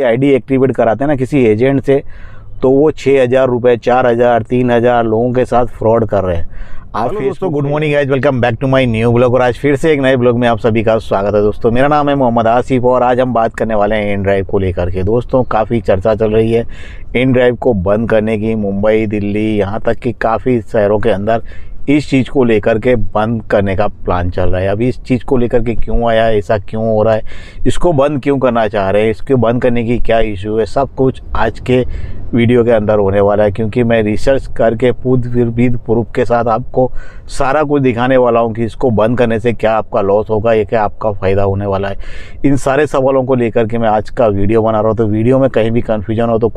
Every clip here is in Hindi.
आईडी एक्टिवेट कराते हैं ना किसी एजेंट से, तो वो 6,000 रुपये, 4,000, 3,000 लोगों के साथ फ्रॉड कर रहे हैं। आप दोस्तों, good morning guys, welcome back to my new blog. और आज फिर से एक नए ब्लॉग में आप सभी का स्वागत है। दोस्तों, मेरा नाम है मोहम्मद आसिफ और आज हम बात करने वाले हैं InDrive को लेकर के। दोस्तों, काफ़ी चर्चा चल रही है InDrive को बंद करने की। मुंबई, दिल्ली, यहाँ तक कि काफ़ी शहरों के अंदर इस चीज़ को लेकर के बंद करने का प्लान चल रहा है। अभी इस चीज़ को लेकर के क्यों आया, ऐसा क्यों हो रहा है, इसको बंद क्यों करना चाह रहे हैं, इसको बंद करने की क्या इशू है, सब कुछ आज के वीडियो के अंदर होने वाला है। क्योंकि मैं रिसर्च करके विद प्रूफ के साथ आपको सारा कुछ दिखाने वाला हूं कि इसको बंद करने से क्या आपका लॉस होगा या क्या आपका फ़ायदा होने वाला है। इन सारे सवालों को लेकर के मैं आज का वीडियो बना रहा हूँ। तो वीडियो में कहीं भी कन्फ्यूजन हो तो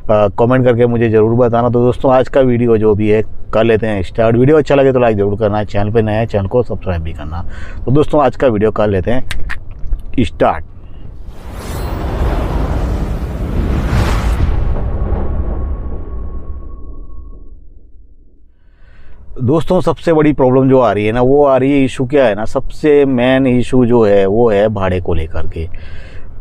कमेंट करके मुझे ज़रूर बताना। तो दोस्तों, आज का वीडियो जो भी है कर लेते हैं स्टार्ट। वीडियो अच्छा लगे तो लाइक ज़रूर करना, चैनल पे नया है चैनल को सब्सक्राइब भी करना। तो दोस्तों, आज का वीडियो कर लेते हैं स्टार्ट। दोस्तों, सबसे बड़ी प्रॉब्लम जो आ रही है ना, वो आ रही है, इशू क्या है ना, सबसे मेन इशू जो है वो है भाड़े को लेकर के,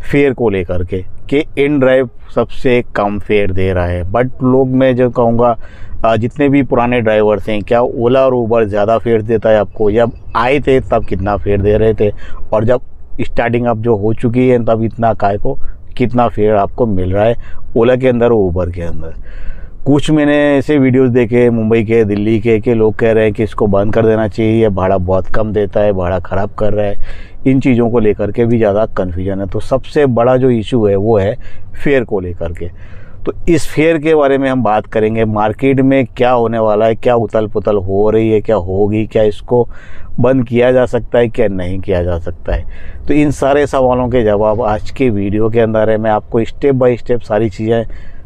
फेयर को लेकर के, कि InDrive सबसे कम फेयर दे रहा है। बट लोग, मैं जो कहूँगा, जितने भी पुराने ड्राइवर्स हैं, क्या ओला और उबर ज़्यादा फेयर देता है आपको? जब आए थे तब कितना फेयर दे रहे थे, और जब स्टार्टिंग अब जो हो चुकी है तब इतना काय को कितना फेयर आपको मिल रहा है ओला के अंदर और उबर के अंदर? कुछ मैंने ऐसे वीडियोस देखे मुंबई के, दिल्ली के लोग कह रहे हैं कि इसको बंद कर देना चाहिए, भाड़ा बहुत कम देता है, भाड़ा ख़राब कर रहा है। इन चीज़ों को लेकर के भी ज़्यादा कन्फ्यूजन है। तो सबसे बड़ा जो इशू है वो है फेयर को लेकर के। तो इस फेयर के बारे में हम बात करेंगे। मार्केट में क्या होने वाला है, क्या उथल पुथल हो रही है, क्या होगी, क्या इसको बंद किया जा सकता है, क्या नहीं किया जा सकता है। तो इन सारे सवालों के जवाब आज के वीडियो के अंदर है। मैं आपको स्टेप बाय स्टेप सारी चीज़ें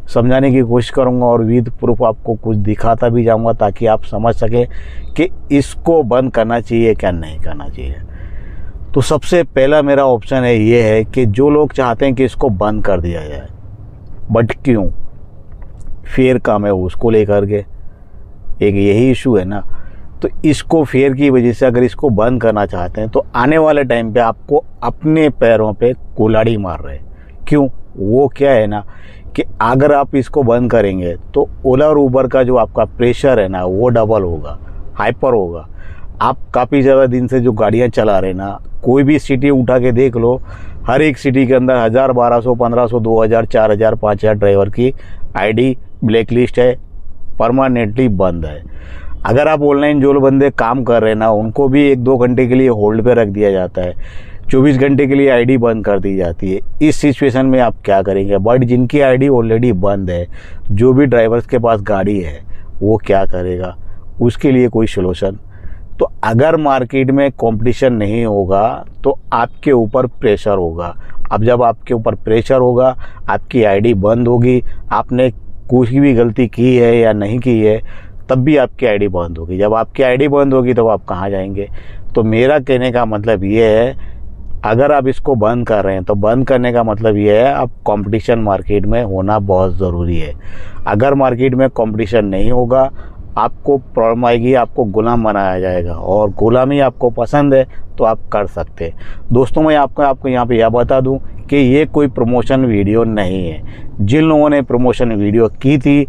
समझाने की कोशिश करूंगा और विद प्रूफ आपको कुछ दिखाता भी जाऊंगा, ताकि आप समझ सकें कि इसको बंद करना चाहिए क्या नहीं करना चाहिए। तो सबसे पहला मेरा ऑप्शन है ये है कि जो लोग चाहते हैं कि इसको बंद कर दिया जाए, बट क्यों? फेयर कम है उसको लेकर के, एक यही इशू है ना। तो इसको फेयर की वजह से अगर इसको बंद करना चाहते हैं तो आने वाले टाइम पे आपको अपने पैरों पे कुल्हाड़ी मार रहे हैं। क्यों? वो क्या है ना कि अगर आप इसको बंद करेंगे तो ओला और उबर का जो आपका प्रेशर है ना, वो डबल होगा, हाइपर होगा। आप काफ़ी ज़्यादा दिन से जो गाड़ियाँ चला रहे ना, कोई भी सिटी उठा के देख लो, हर एक सिटी के अंदर 1000, 1200, 1500, 2000, 4000, 5000 ड्राइवर की आईडी ब्लैक लिस्ट है, परमानेंटली बंद है। अगर आप ऑनलाइन जो बंदे काम कर रहे हैं ना, उनको भी 1-2 घंटे के लिए होल्ड पे रख दिया जाता है, 24 घंटे के लिए आईडी बंद कर दी जाती है। इस सिचुएशन में आप क्या करेंगे? बट जिनकी आईडी ऑलरेडी बंद है, जो भी ड्राइवर्स के पास गाड़ी है, वो क्या करेगा? उसके लिए कोई सॉल्यूशन? तो अगर मार्केट में कंपटीशन नहीं होगा तो आपके ऊपर प्रेशर होगा। अब जब आपके ऊपर प्रेशर होगा, आपकी आईडी बंद होगी, आपने कुछ भी गलती की है या नहीं की है, तब भी आपकी आईडी बंद होगी। जब आपकी आईडी बंद होगी तो आप कहाँ जाएंगे? तो मेरा कहने का मतलब ये है, अगर आप इसको बंद कर रहे हैं तो बंद करने का मतलब ये है, अब कंपटीशन मार्केट में होना बहुत ज़रूरी है। अगर मार्केट में कंपटीशन नहीं होगा, आपको प्रॉब्लम आएगी, आपको गुलाम बनाया जाएगा, और गुलामी आपको पसंद है तो आप कर सकते हैं। दोस्तों, मैं आपको यहाँ पे यह बता दूं कि ये कोई प्रमोशन वीडियो नहीं है। जिन लोगों ने प्रमोशन वीडियो की थी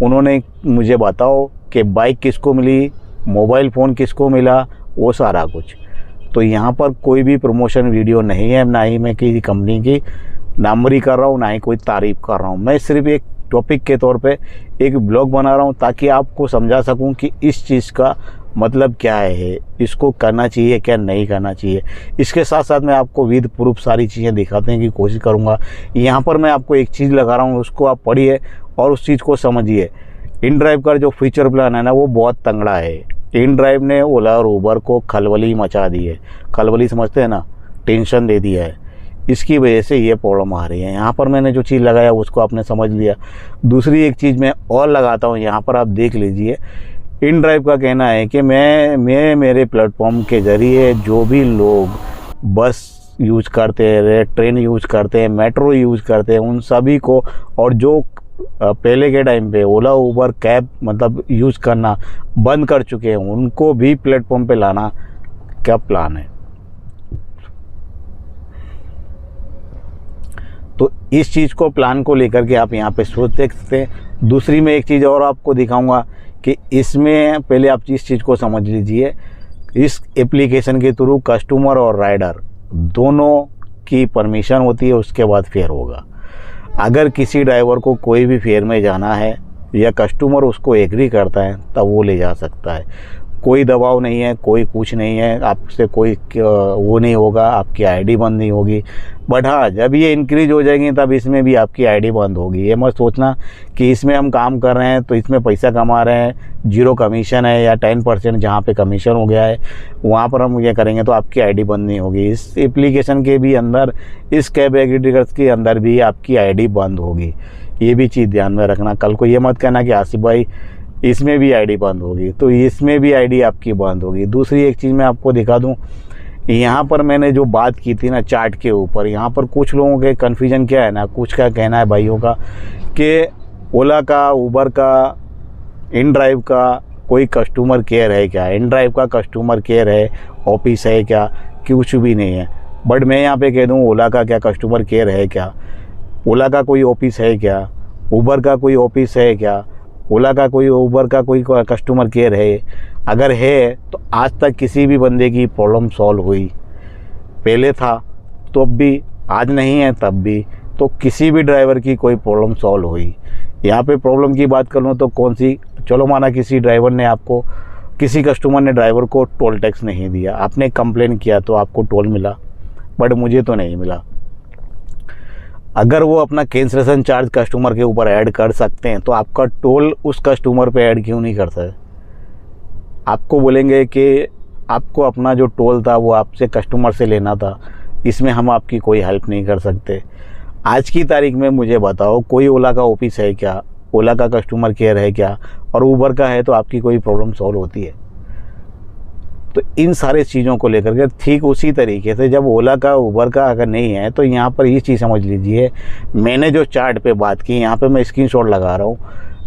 उन्होंने मुझे बताओ कि बाइक किसको मिली, मोबाइल फ़ोन किसको मिला, वो सारा कुछ। तो यहाँ पर कोई भी प्रमोशन वीडियो नहीं है, ना ही मैं किसी कंपनी की नामवरी कर रहा हूँ, ना ही कोई तारीफ़ कर रहा हूँ। मैं सिर्फ एक टॉपिक के तौर पे एक ब्लॉग बना रहा हूँ, ताकि आपको समझा सकूँ कि इस चीज़ का मतलब क्या है, इसको करना चाहिए क्या नहीं करना चाहिए। इसके साथ साथ मैं आपको विद प्रूफ सारी चीज़ें दिखाने की कोशिश करूँगा। यहाँ पर मैं आपको एक चीज़ लगा रहा हूँ, उसको आप पढ़िए और उस चीज़ को समझिए। InDrive का जो फीचर प्लान है ना, वो बहुत तंगड़ा है। InDrive ने ओला और उबर को खलबली मचा दी है। खलबली समझते हैं ना, टेंशन दे दिया है। इसकी वजह से ये प्रॉब्लम आ रही है। यहाँ पर मैंने जो चीज़ लगाया उसको आपने समझ लिया। दूसरी एक चीज़ मैं और लगाता हूँ, यहाँ पर आप देख लीजिए। InDrive का कहना है कि मैं मेरे प्लेटफॉर्म के ज़रिए जो भी लोग बस यूज करते हैं, ट्रेन यूज करते हैं, मेट्रो यूज करते हैं, उन सभी को, और जो पहले के टाइम पे ओला उबर कैब मतलब यूज़ करना बंद कर चुके हैं, उनको भी प्लेटफॉर्म पे लाना क्या प्लान है। तो इस चीज़ को प्लान को लेकर के आप यहाँ पे सोच सकते हैं। दूसरी मैं एक चीज़ और आपको दिखाऊंगा कि इसमें पहले आप इस चीज़ को समझ लीजिए, इस एप्लीकेशन के थ्रू कस्टमर और राइडर दोनों की परमिशन होती है, उसके बाद फेयर होगा। अगर किसी ड्राइवर को कोई भी फेयर में जाना है या कस्टमर उसको एग्री करता है तब वो ले जा सकता है। कोई दबाव नहीं है, कोई कुछ नहीं है, आपसे कोई वो नहीं होगा, आपकी आईडी बंद नहीं होगी। बट हाँ, जब ये इंक्रीज हो जाएंगी तब इसमें भी आपकी आईडी बंद होगी। ये मत सोचना कि इसमें हम काम कर रहे हैं तो इसमें पैसा कमा रहे हैं, 0 कमीशन है या 10% जहाँ पे कमीशन हो गया है वहाँ पर हम ये करेंगे तो आपकी आईडी बंद नहीं होगी। इस एप्लीकेशन के भी अंदर, इस कैब एग्रीगेटर्स के अंदर भी आपकी आईडी बंद होगी। ये भी चीज़ ध्यान में रखना। कल को ये मत कहना कि आसिफ भाई इसमें भी आईडी बंद होगी, तो इसमें भी आईडी आपकी बंद होगी। दूसरी एक चीज़ मैं आपको दिखा दूं, यहाँ पर मैंने जो बात की थी ना चार्ट के ऊपर, यहाँ पर कुछ लोगों के कन्फ्यूजन क्या है ना, कुछ का कहना है भाइयों का कि ओला का, उबर का, इन ड्राइव का कोई कस्टमर केयर है क्या, इन ड्राइव का कस्टमर केयर है, ऑफिस है क्या, कुछ भी नहीं है। बट मैं यहाँ पे कह दूँ, ओला का क्या कस्टमर केयर है क्या, ओला का कोई ऑफिस है क्या, उबर का कोई ऑफिस है क्या, ओला का कोई, उबर का कोई कस्टमर केयर है? अगर है तो आज तक किसी भी बंदे की प्रॉब्लम सॉल्व हुई? पहले था तो अब भी, आज नहीं है तब भी, तो किसी भी ड्राइवर की कोई प्रॉब्लम सॉल्व हुई? यहाँ पे प्रॉब्लम की बात कर लूँ तो कौन सी, चलो माना किसी ड्राइवर ने आपको, किसी कस्टमर ने ड्राइवर को टोल टैक्स नहीं दिया, आपने कंप्लेन किया तो आपको टोल मिला, बट मुझे तो नहीं मिला। अगर वो अपना कैंसलेशन चार्ज कस्टमर के ऊपर ऐड कर सकते हैं तो आपका टोल उस कस्टमर पे ऐड क्यों नहीं कर सकते? आपको बोलेंगे कि आपको अपना जो टोल था वो आपसे कस्टमर से लेना था, इसमें हम आपकी कोई हेल्प नहीं कर सकते। आज की तारीख में मुझे बताओ, कोई ओला का ऑफिस है क्या, ओला का कस्टमर केयर है क्या, और उबर का है तो आपकी कोई प्रॉब्लम सॉल्व होती है? तो इन सारे चीज़ों को लेकर के ठीक उसी तरीके से जब ओला का, उबर का अगर नहीं है तो यहाँ पर ये चीज़ समझ लीजिए, मैंने जो चार्ट पे बात की, यहाँ पे मैं स्क्रीनशॉट लगा रहा हूँ,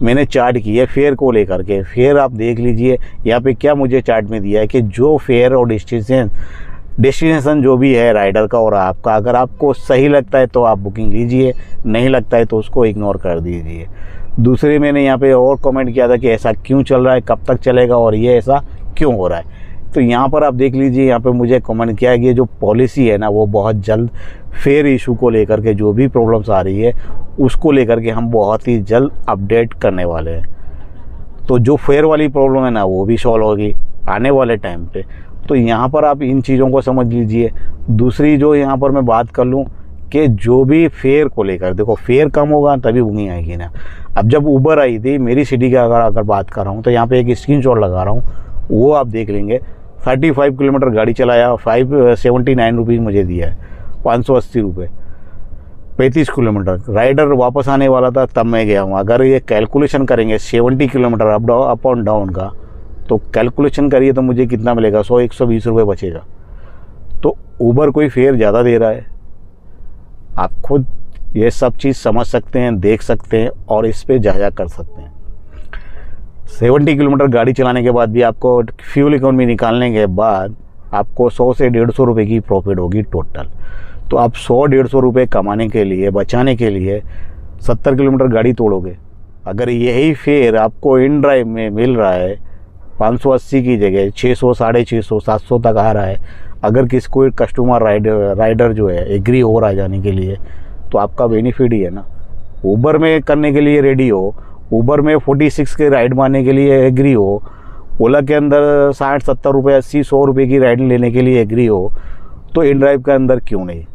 मैंने चार्ट की है फेयर को लेकर के। फेयर आप देख लीजिए यहाँ पे क्या मुझे चार्ट में दिया है कि जो फेयर और डेस्टिनेशन जो भी है राइडर का और आपका, अगर आपको सही लगता है तो आप बुकिंग लीजिए, नहीं लगता है तो उसको इग्नोर कर दीजिए। दूसरे मैंने यहाँ पे और कमेंट किया था कि ऐसा क्यों चल रहा है, कब तक चलेगा और ये ऐसा क्यों हो रहा है। तो यहाँ पर आप देख लीजिए, यहाँ पे मुझे कमेंट किया है कि जो पॉलिसी है ना वो बहुत जल्द फेयर इशू को लेकर के जो भी प्रॉब्लम्स आ रही है उसको लेकर के हम बहुत ही जल्द अपडेट करने वाले हैं। तो जो फेयर वाली प्रॉब्लम है ना वो भी सॉल्व होगी आने वाले टाइम पे। तो यहाँ पर आप इन चीज़ों को समझ लीजिए। दूसरी जो यहाँ पर मैं बात कर लूँ कि जो भी फेयर को लेकर, देखो फेयर कम होगा तभी बुकिंग आएगी ना। अब जब उबर आई थी मेरी सिटी का अगर बात कर रहा हूँ तो यहाँ पे एक स्क्रीनशॉट लगा रहा हूँ, वो आप देख लेंगे। 35 किलोमीटर गाड़ी चलाया, 579 रुपीज़ मुझे दिया है, 580 रुपये 35 किलोमीटर। राइडर वापस आने वाला था तब मैं गया हूँ। अगर ये कैलकुलेशन करेंगे 70 किलोमीटर अप और डाउन का, तो कैलकुलेशन करिए तो मुझे कितना मिलेगा, 100-120 रुपये बचेगा। तो उबर कोई फेयर ज़्यादा दे रहा है। आप खुद ये सब चीज़ समझ सकते हैं, देख सकते हैं और इस पर जायज़ा कर सकते हैं। 70 किलोमीटर गाड़ी चलाने के बाद भी आपको फ्यूल इकोनॉमी निकालने के बाद आपको 100 से 150 रुपये की प्रॉफिट होगी टोटल। तो आप 100-150 रुपये कमाने के लिए, बचाने के लिए 70 किलोमीटर गाड़ी तोड़ोगे। अगर यही फेयर आपको इन ड्राइव में मिल रहा है 580 की जगह 600, 650, 700 तक आ रहा है, अगर किसी कोई कस्टमर राइडर जो है एग्री हो रहा है जाने के लिए, तो आपका बेनिफिट ही है ना। उबर में करने के लिए रेडी हो, उबर में 46 के राइड मारने के लिए एग्री हो, ओला के अंदर 60-70 रुपये, 80-100 रुपये की राइड लेने के लिए एग्री हो, तो इन ड्राइव के अंदर क्यों नहीं?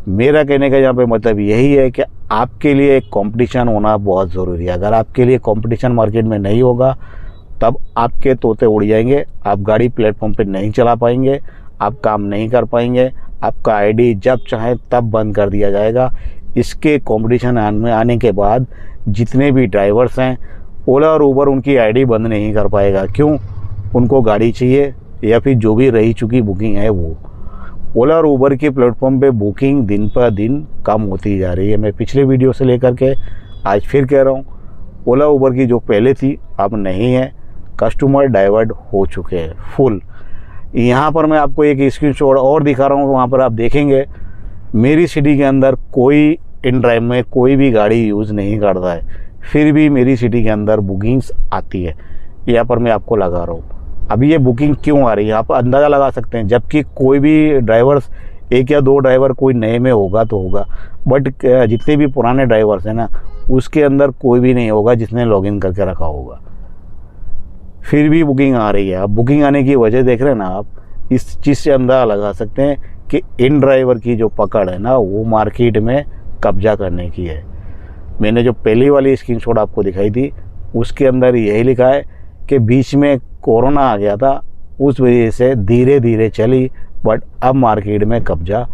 मेरा कहने का यहाँ पे मतलब यही है कि आपके लिए एक कंपटीशन होना बहुत ज़रूरी है। अगर आपके लिए कंपटीशन मार्केट में नहीं होगा तब आपके तोते उड़ जाएंगे, आप गाड़ी प्लेटफॉर्म पे नहीं चला पाएंगे, आप काम नहीं कर पाएंगे, आपका आईडी जब चाहे तब बंद कर दिया जाएगा। इसके कंपटीशन में आने के बाद जितने भी ड्राइवर्स हैं, ओला और उबर उनकी आईडी बंद नहीं कर पाएगा। क्यों? उनको गाड़ी चाहिए, या फिर जो भी रही चुकी बुकिंग है वो। ओला और उबर के प्लेटफॉर्म पे बुकिंग दिन पर दिन कम होती जा रही है। मैं पिछले वीडियो से लेकर के आज फिर कह रहा हूँ, ओला उबर की जो पहले थी अब नहीं है, कस्टमर डाइवर्ट हो चुके हैं फुल। यहाँ पर मैं आपको एक स्क्रीनशॉट और दिखा रहा हूँ, वहाँ पर आप देखेंगे मेरी सिटी के अंदर कोई इन ड्राइव में कोई भी गाड़ी यूज़ नहीं करता है, फिर भी मेरी सिटी के अंदर बुकिंग्स आती है। यहाँ पर मैं आपको लगा रहा हूँ। अभी ये बुकिंग क्यों आ रही है आप अंदाज़ा लगा सकते हैं, जबकि कोई भी ड्राइवर्स, एक या दो ड्राइवर कोई नए में होगा तो होगा, बट जितने भी पुराने ड्राइवर्स हैं ना, उसके अंदर कोई भी नहीं होगा जिसने लॉगिन करके रखा होगा, फिर भी बुकिंग आ रही है। अब बुकिंग आने की वजह देख रहे हैं ना आप, इस चीज़ से अंदाज़ा लगा सकते हैं कि इन ड्राइवर की जो पकड़ है ना, वो मार्केट में कब्जा करने की है। मैंने जो पहली वाली स्क्रीनशॉट आपको दिखाई थी, उसके अंदर यही लिखा है कि बीच में कोरोना आ गया था, उस वजह से धीरे धीरे चली, बट अब मार्केट में कब्जा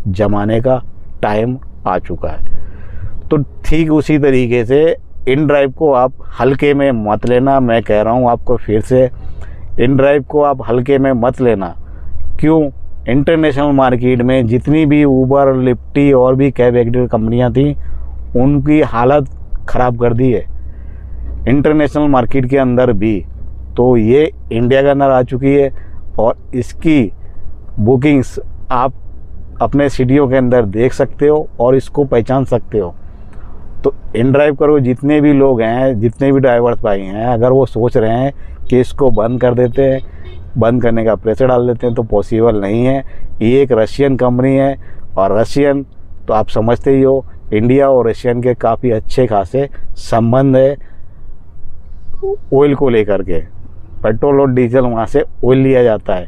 जमाने का टाइम आ चुका है। तो ठीक उसी तरीके से इन ड्राइव को आप हल्के में मत लेना। मैं कह रहा हूँ आपको फिर से, इन ड्राइव को आप हल्के में मत लेना। क्यों? इंटरनेशनल मार्केट में जितनी भी ऊबर, लिफ्टी और भी कैब एग्रीकल्चर कंपनियाँ थी, उनकी हालत ख़राब कर दी है इंटरनेशनल मार्केट के अंदर भी। तो ये इंडिया के अंदर आ चुकी है और इसकी बुकिंग्स आप अपने सिटियों के अंदर देख सकते हो और इसको पहचान सकते हो। तो इन ड्राइव करो जितने भी लोग हैं, जितने भी ड्राइवर्स भाई हैं, अगर वो सोच रहे हैं कि इसको बंद कर देते हैं, बंद करने का प्रेशर डाल देते हैं, तो पॉसिबल नहीं है। ये एक रशियन कंपनी है और रशियन तो आप समझते ही हो, इंडिया और रशियन के काफ़ी अच्छे खासे संबंध है ऑयल को लेकर के। पेट्रोल और डीजल वहाँ से ऑयल लिया जाता है।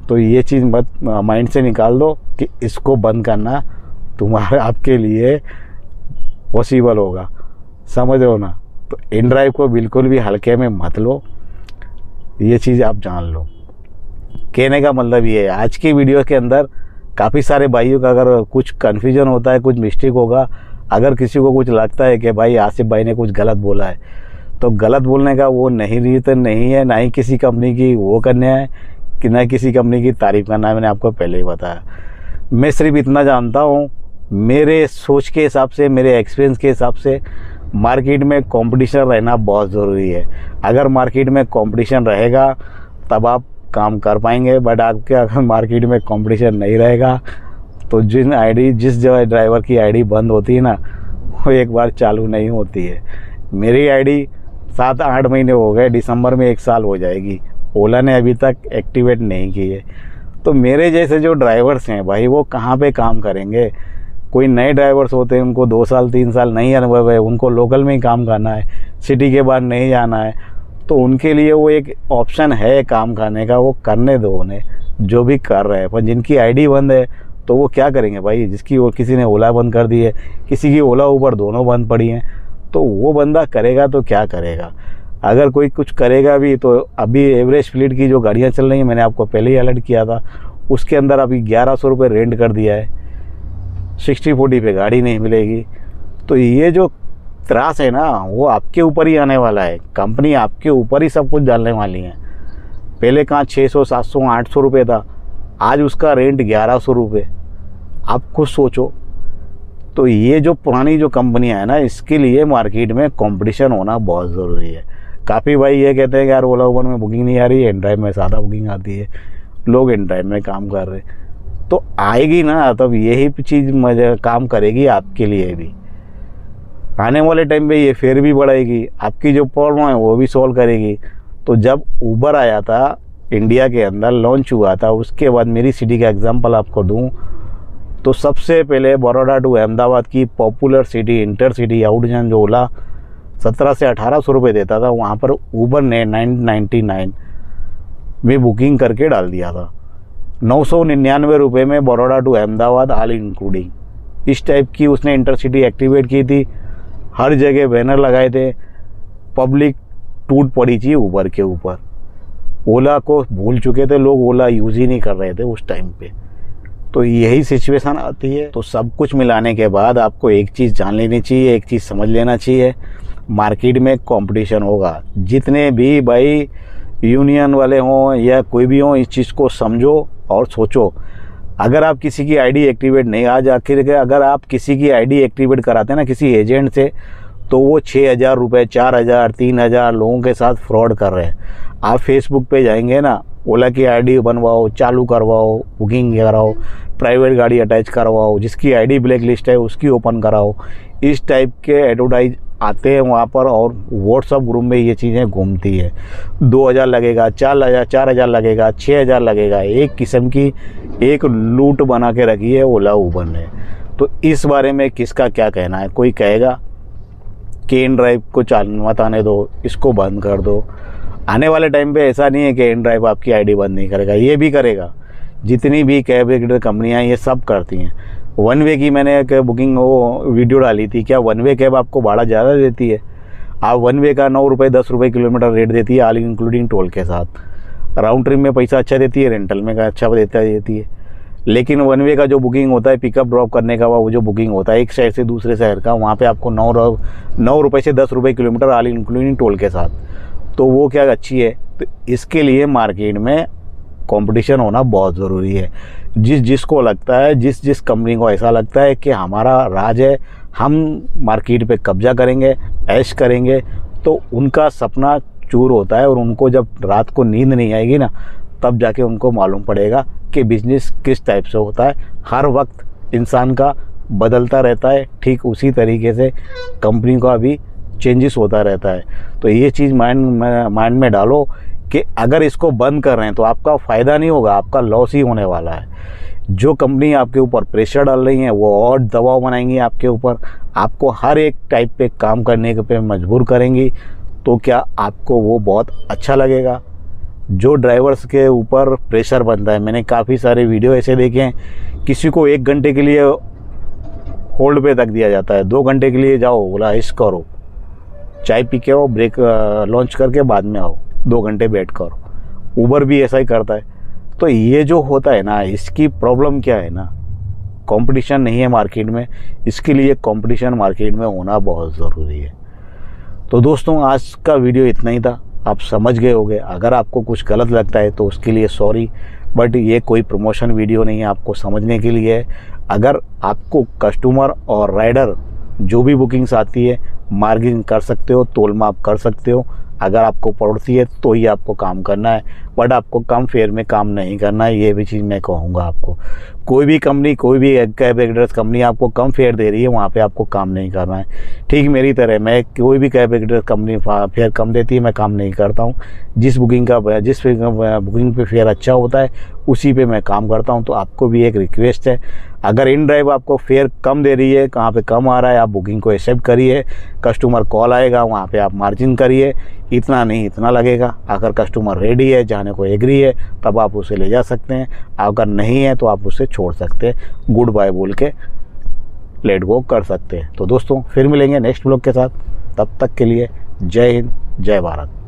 तो ये चीज़ मत माइंड से निकाल दो कि इसको बंद करना तुम्हारे आपके लिए पॉसिबल होगा, समझ रहे हो ना। तो इन ड्राइव को बिल्कुल भी हल्के में मत लो, ये चीज़ आप जान लो। कहने का मतलब ये है, आज की वीडियो के अंदर काफ़ी सारे भाइयों का अगर कुछ कन्फ्यूजन होता है, कुछ मिस्टेक होगा, अगर किसी को कुछ लगता है कि भाई आसिफ भाई ने कुछ गलत बोला है, तो गलत बोलने का वो नहीं रीज़न नहीं है, ना ही किसी कंपनी की वो करने है कि ना किसी कंपनी की तारीफ़ करना है। मैंने आपको पहले ही बताया। मैं सिर्फ इतना जानता हूँ, मेरे सोच के हिसाब से, मेरे एक्सपीरियंस के हिसाब से, मार्केट में कंपटीशन रहना बहुत ज़रूरी है। अगर मार्केट में कंपटीशन रहेगा तब आप काम कर पाएंगे, बट आपके अगर मार्केट में कंपटीशन नहीं रहेगा तो जिस ड्राइवर की आईडी बंद होती है ना, वो एक बार चालू नहीं होती है। मेरी आईडी 7-8 महीने हो गए, दिसंबर में 1 साल हो जाएगी, ओला ने अभी तक एक्टिवेट नहीं की है। तो मेरे जैसे जो ड्राइवर्स हैं भाई, वो कहाँ पे काम करेंगे? कोई नए ड्राइवर्स होते हैं, उनको 2 साल 3 साल नहीं अनुभव है, उनको लोकल में ही काम करना है, सिटी के बाहर नहीं जाना है, तो उनके लिए वो एक ऑप्शन है काम करने का, वो करने दो उन्हें, जो भी कर रहे हैं। पर जिनकी आईडी बंद है तो वो क्या करेंगे भाई? जिसकी और किसी ने ओला बंद कर दी है, किसी की ओला ऊबर दोनों बंद पड़ी हैं, तो वो बंदा करेगा तो क्या करेगा? अगर कोई कुछ करेगा भी तो अभी एवरेज फ्लीट की जो गाड़ियाँ चल रही हैं, मैंने आपको पहले ही अलर्ट किया था, उसके अंदर अभी 1100 रुपये रेंट कर दिया है, 60-40 पे गाड़ी नहीं मिलेगी। तो ये जो त्रास है ना, वो आपके ऊपर ही आने वाला है। कंपनी आपके ऊपर ही सब कुछ डालने वाली है। पहले कहाँ 600, 700, 800 रुपये था, आज उसका रेंट 1100 रुपये। आप खुद सोचो। तो ये जो पुरानी जो कंपनियां हैं ना, इसके लिए मार्केट में कंपटीशन होना बहुत ज़रूरी है। काफ़ी भाई ये कहते हैं कि यार ओला उबर में बुकिंग नहीं आ रही है, इन ड्राइव में सादा बुकिंग आती है, लोग इन ड्राइव में काम कर रहे हैं। तो आएगी ना, तब यही चीज़ मजा काम करेगी आपके लिए भी। आने वाले टाइम पे ये फिर भी बढ़ाएगी, आपकी जो प्रॉब्लम है वो भी सॉल्व करेगी। तो जब उबर आया था इंडिया के अंदर, लॉन्च हुआ था, उसके बाद मेरी सिटी का एग्जांपल आपको दूं तो सबसे पहले बड़ौदा टू अहमदाबाद की पॉपुलर सिटी इंटरसिटी आउटजन जो ओला 1700 से 1800 रुपये देता था, वहाँ पर उबर ने 999 में बुकिंग करके डाल दिया था। 999 रुपये में Baroda to Ahmedabad all including. इस टाइप की उसने इंटरसिटी एक्टिवेट की थी, हर जगह बैनर लगाए थे, पब्लिक टूट पड़ी थी उबर के ऊपर। ओला को भूल चुके थे लोग, ओला यूज़ ही नहीं कर रहे थे उस टाइम पे। तो यही सिचुएशन आती है। तो सब कुछ मिलाने के बाद आपको एक चीज़ जान लेनी चाहिए, एक चीज़ समझ लेना चाहिए, मार्केट में कंपटीशन होगा। जितने भी भाई यूनियन वाले हों या कोई भी हों, इस चीज़ को समझो और सोचो। अगर आप किसी की आईडी एक्टिवेट नहीं, आज आखिर अगर आप किसी की आईडी एक्टिवेट कराते हैं ना किसी एजेंट से, तो वो 6000 रुपये, 4000, 3000 लोगों के साथ फ्रॉड कर रहे हैं। आप फेसबुक पे जाएंगे ना, ओला की आईडी बनवाओ, चालू करवाओ, बुकिंग कराओ, प्राइवेट गाड़ी अटैच करवाओ, जिसकी आईडी ब्लैक लिस्ट है उसकी ओपन कराओ। इस टाइप के एडवर्टाइज आते हैं वहाँ पर और व्हाट्सअप ग्रुप में ये चीज़ें घूमती है। 2000 लगेगा, 4000 लगेगा, 6000 लगेगा। एक किस्म की एक लूट बना के रखी है ओला उबर ने। तो इस बारे में किसका क्या कहना है? कोई कहेगा कि इन ड्राइव को चालू मत आने दो, इसको बंद कर दो। आने वाले टाइम पे ऐसा नहीं है कि इन ड्राइव आपकी आईडी बंद नहीं करेगा, ये भी करेगा। जितनी भी कैब एग्रीगेटर कंपनियां ये सब करती हैं। वन वे की मैंने एक बुकिंग वो वीडियो डाली थी, क्या वन वे कैब आपको भाड़ा ज़्यादा देती है? आप वन वे का 9 रुपये 10 रुपये किलोमीटर रेट देती है, ऑल इंक्लूडिंग टोल के साथ। राउंड ट्रिप में पैसा अच्छा देती है, रेंटल में का अच्छा देती है। लेकिन वन वे का जो बुकिंग होता है, पिकअप ड्रॉप करने का वो जो बुकिंग होता है एक शहर से दूसरे शहर का, वहाँ पे आपको 9 रुपये से 10 रुपये किलोमीटर ऑल इंक्लूडिंग टोल के साथ। तो वो क्या अच्छी है? तो इसके लिए मार्केट में कंपटीशन होना बहुत ज़रूरी है। जिसको लगता है, जिस कंपनी को ऐसा लगता है कि हमारा राज है, हम मार्केट पे कब्जा करेंगे, ऐश करेंगे, तो उनका सपना चूर होता है। और उनको जब रात को नींद नहीं आएगी ना, तब जाके उनको मालूम पड़ेगा कि बिजनेस किस टाइप से होता है। हर वक्त इंसान का बदलता रहता है, ठीक उसी तरीके से कंपनी का भी चेंजेस होता रहता है। तो ये चीज़ माइंड में डालो कि अगर इसको बंद कर रहे हैं तो आपका फ़ायदा नहीं होगा, आपका लॉस ही होने वाला है। जो कंपनी आपके ऊपर प्रेशर डाल रही है वो और दबाव बनाएंगी आपके ऊपर, आपको हर एक टाइप पे काम करने पे मजबूर करेंगी। तो क्या आपको वो बहुत अच्छा लगेगा? जो ड्राइवर्स के ऊपर प्रेशर बनता है, मैंने काफ़ी सारे वीडियो ऐसे देखे हैं, किसी को 1 घंटे के लिए होल्ड पे रख दिया जाता है, 2 घंटे के लिए जाओ, बोला ऐश करो, चाय पी के आओ, ब्रेक लॉन्च करके बाद में आओ, 2 घंटे वेट करो। उबर भी ऐसा ही करता है। तो ये जो होता है ना, इसकी प्रॉब्लम क्या है ना, कंपटीशन नहीं है मार्केट में। इसके लिए कंपटीशन मार्केट में होना बहुत ज़रूरी है। तो दोस्तों, आज का वीडियो इतना ही था, आप समझ गए होंगे। अगर आपको कुछ गलत लगता है तो उसके लिए सॉरी, बट ये कोई प्रमोशन वीडियो नहीं है, आपको समझने के लिए है। अगर आपको कस्टमर और राइडर जो भी बुकिंग्स आती है, मार्जिन कर सकते हो, तोल माप कर सकते हो। अगर आपको पड़ती है तो ही आपको काम करना है, बट आपको कम फेयर में काम नहीं करना है। ये भी चीज़ मैं कहूँगा आपको। कोई भी कंपनी, कोई भी कैब एग्रीगेटर कंपनी आपको कम फेयर दे रही है, वहाँ पे आपको काम नहीं करना है। ठीक मेरी तरह मैं, कोई भी कैब एग्रीगेटर कंपनी फेयर कम देती है, मैं काम नहीं करता हूँ। जिस बुकिंग पे फेयर अच्छा होता है उसी पे मैं काम करता हूँ। तो आपको भी एक रिक्वेस्ट है, अगर इन ड्राइव आपको फेयर कम दे रही है, कहाँ पे कम आ रहा है, आप बुकिंग को एक्सेप्ट करिए। कस्टमर कॉल आएगा, वहाँ पे आप मार्जिन करिए, इतना नहीं इतना लगेगा। अगर कस्टमर रेडी है, जाने को एग्री है, तब आप उसे ले जा सकते हैं। अगर नहीं है तो आप उसे छोड़ सकते हैं, गुड बाय बोल के लेट गो कर सकते हैं। तो दोस्तों, फिर मिलेंगे नेक्स्ट ब्लॉग के साथ। तब तक के लिए जय हिंद, जय भारत।